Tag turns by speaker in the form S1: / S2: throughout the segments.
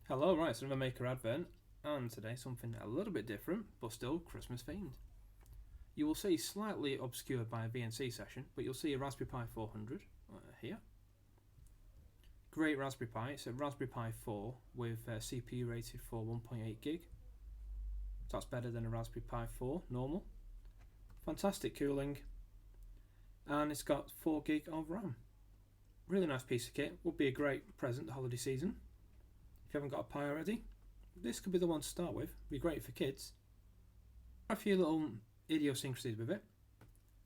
S1: Hello, right, so another Maker Advent, and today something a little bit different, but still Christmas themed. You will see slightly obscured by a VNC session, but you'll see a Raspberry Pi 400 here. Great Raspberry Pi, it's a Raspberry Pi 4 with CPU rated for 1.8 gig. So that's better than a Raspberry Pi 4 normal. Fantastic cooling, and it's got 4 gig of RAM. Really nice piece of kit, would be a great present the holiday season. If you haven't got a Pi already, this could be the one to start with. Be great for kids. A few little idiosyncrasies with it.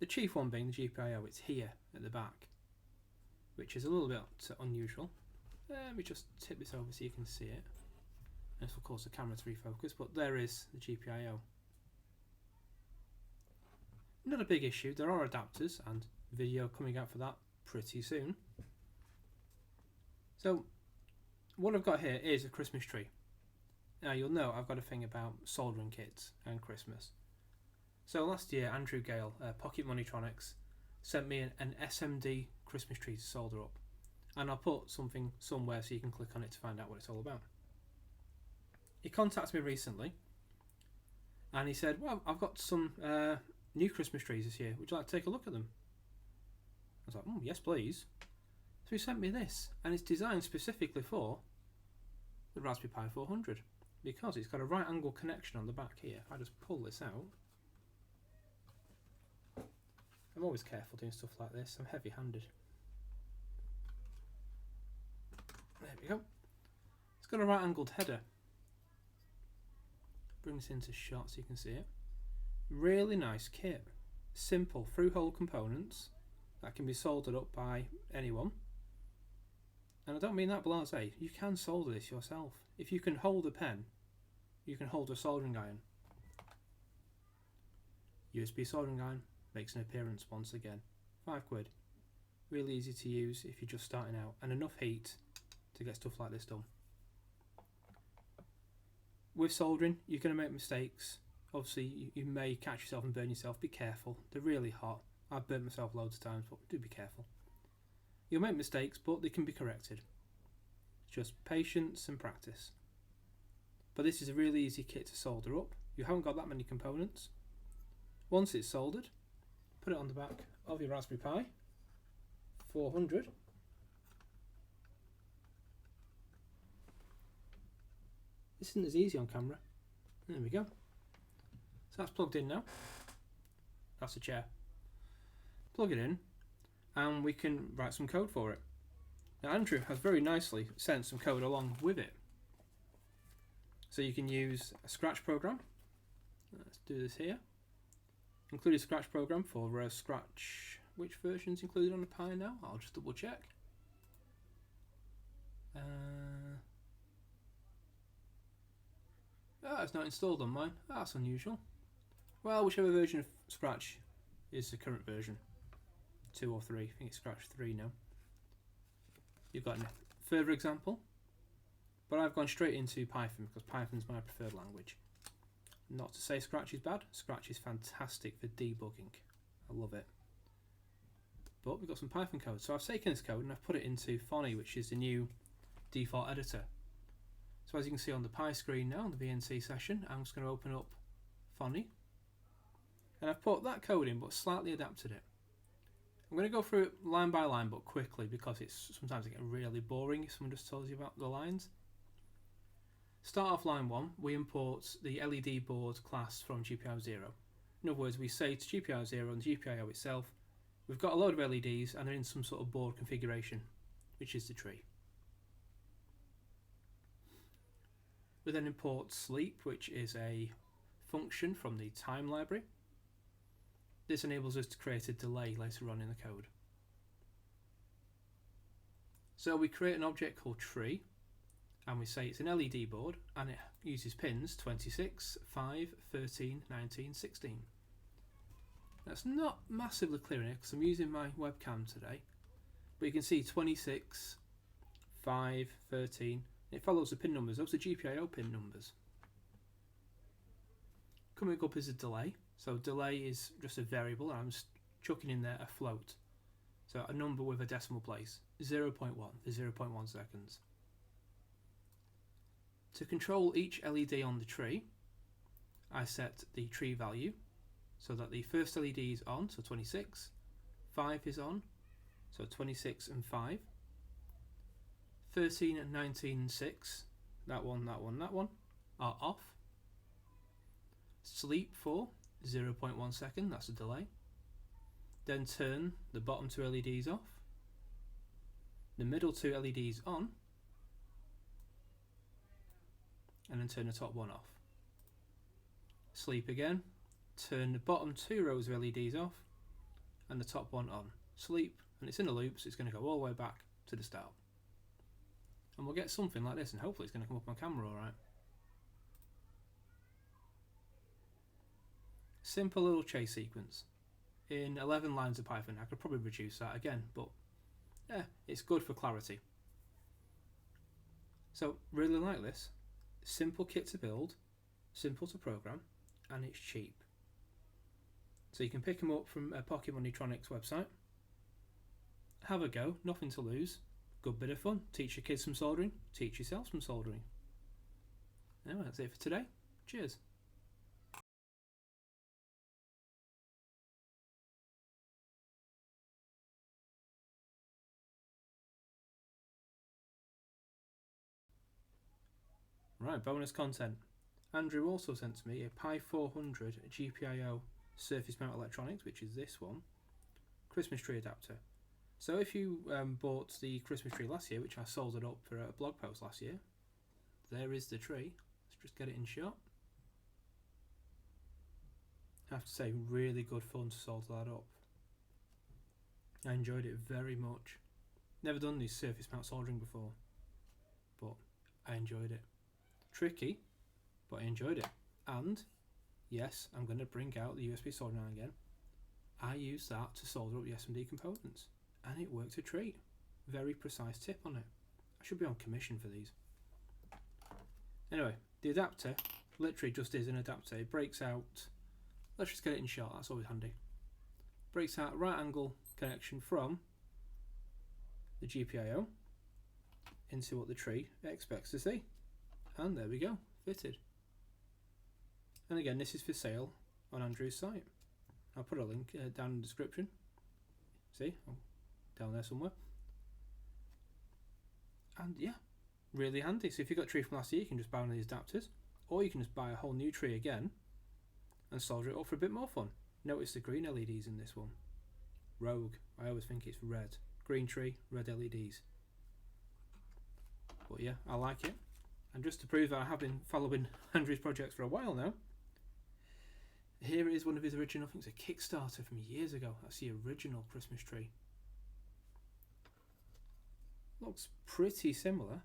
S1: The chief one being the GPIO. It's here at the back, which is a little bit unusual. Let me just tip this over so you can see it. This will cause the camera to refocus, but there is the GPIO. Not a big issue. There are adapters and video coming out for that pretty soon. So what I've got here is a Christmas tree. Now you'll know I've got a thing about soldering kits and Christmas. So last year Andrew Gale, Pocketmoneytronics, sent me an SMD Christmas tree to solder up. And I'll put something somewhere so you can click on it to find out what it's all about. He contacted me recently and he said, well, I've got some new Christmas trees this year. Would you like to take a look at them? I was like, yes please. So he sent me this, and it's designed specifically for the Raspberry Pi 400 because it's got a right angle connection on the back here. If I just pull this out, I'm always careful doing stuff like this. I'm heavy handed. There we go. It's got a right angled header. Bring this into shot so you can see it. Really nice kit. Simple through hole components that can be soldered up by anyone. And I don't mean that blasé. You can solder this yourself. If you can hold a pen, you can hold a soldering iron. USB soldering iron makes an appearance once again. £5. Really easy to use if you're just starting out, and enough heat to get stuff like this done. With soldering, you're going to make mistakes. Obviously, you may catch yourself and burn yourself. Be careful. They're really hot. I've burnt myself loads of times, but do be careful. You'll make mistakes, but they can be corrected. Just patience and practice. But this is a really easy kit to solder up. You haven't got that many components. Once it's soldered, put it on the back of your Raspberry Pi 400. This isn't as easy on camera. There we go. So that's plugged in now. That's a chair. Plug it in, and we can write some code for it. Now Andrew has very nicely sent some code along with it. So you can use a Scratch program. Let's do this here. Include a Scratch program for Scratch. Which version is included on the Pi now? I'll just double check. It's not installed on mine. That's unusual. Well, whichever version of Scratch is the current version. 2 or 3. I think it's Scratch 3 now. You've got a further example, but I've gone straight into Python because Python's my preferred language. Not to say Scratch is bad. Scratch is fantastic for debugging. I love it. But we've got some Python code. So I've taken this code and I've put it into Phony, which is the new default editor. So as you can see on the Pi screen now, on the VNC session, I'm just going to open up Phony. And I've put that code in, but slightly adapted it. I'm going to go through it line by line, but quickly, because sometimes it gets really boring if someone just tells you about the lines. Start off line 1, we import the LED board class from GPIO 0. In other words, we say to GPIO 0 and the GPIO itself, we've got a load of LEDs and they're in some sort of board configuration, which is the tree. We then import sleep, which is a function from the time library. This enables us to create a delay later on in the code. So we create an object called tree, and we say it's an LED board, and it uses pins 26, 5, 13, 19, 16. That's not massively clear in here because I'm using my webcam today, but you can see 26, 5, 13. It follows the pin numbers. Those are GPIO pin numbers. Coming up is a delay. So delay is just a variable. I'm just chucking in there a float. So a number with a decimal place. 0.1 for 0.1 seconds. To control each LED on the tree, I set the tree value so that the first LED is on, so 26, 5 is on, so 26 and 5, 13 and 19 and 6, that one are off. Sleep for 0.1 second, that's a delay. Then turn the bottom 2 LEDs off, the middle 2 LEDs on, and then turn the top one off. Sleep again, turn the bottom 2 rows of LEDs off and the top one on. Sleep, and it's in a loop, so it's going to go all the way back to the start. And we'll get something like this, and hopefully it's going to come up on camera alright. Simple little chase sequence. In 11 lines of Python, I could probably reduce that again, but yeah, it's good for clarity. So really like this. Simple kit to build, simple to program, and it's cheap. So you can pick them up from Pocketmoneytronics website. Have a go, nothing to lose. Good bit of fun. Teach your kids some soldering, teach yourself some soldering. Anyway, that's it for today. Cheers. Right, bonus content. Andrew also sent to me a Pi 400 GPIO surface mount electronics, which is this one, Christmas tree adapter. So if you bought the Christmas tree last year, which I soldered up for a blog post last year, there is the tree. Let's just get it in shot. I have to say, really good fun to solder that up. I enjoyed it very much. Never done these surface mount soldering before, but I enjoyed it. Tricky, but I enjoyed it. And yes, I'm going to bring out the USB soldering iron again. I used that to solder up the SMD components, and it worked a treat. Very precise tip on it. I should be on commission for these. Anyway, the adapter literally just is an adapter. It breaks out, let's just get it in shot, that's always handy. Breaks out a right angle connection from the GPIO into what the tree expects to see. And there we go, fitted. And again, this is for sale on Andrew's site. I'll put a link down in the description. See, down there somewhere. And yeah, really handy. So if you've got a tree from last year, you can just buy one of these adapters, or you can just buy a whole new tree again and solder it up for a bit more fun. Notice the green LEDs in this one. Rogue. I always think it's red. Green tree, red LEDs. But yeah, I like it. And just to prove that I have been following Andrew's projects for a while now, here is one of his original, I think it's a Kickstarter from years ago. That's the original Christmas tree. Looks pretty similar.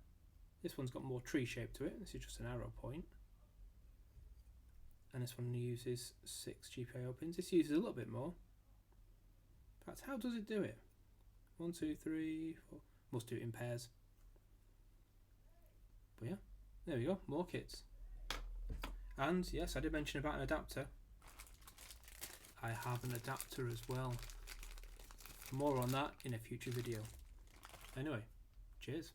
S1: This one's got more tree shape to it. This is just an arrow point. And this one uses 6 GPIO pins. This uses a little bit more. In fact, how does it do it? 1, 2, 3, 4. Must do it in pairs. But yeah, there we go, more kits. And yes, I did mention about an adapter. I have an adapter as well. More on that in a future video. Anyway, cheers.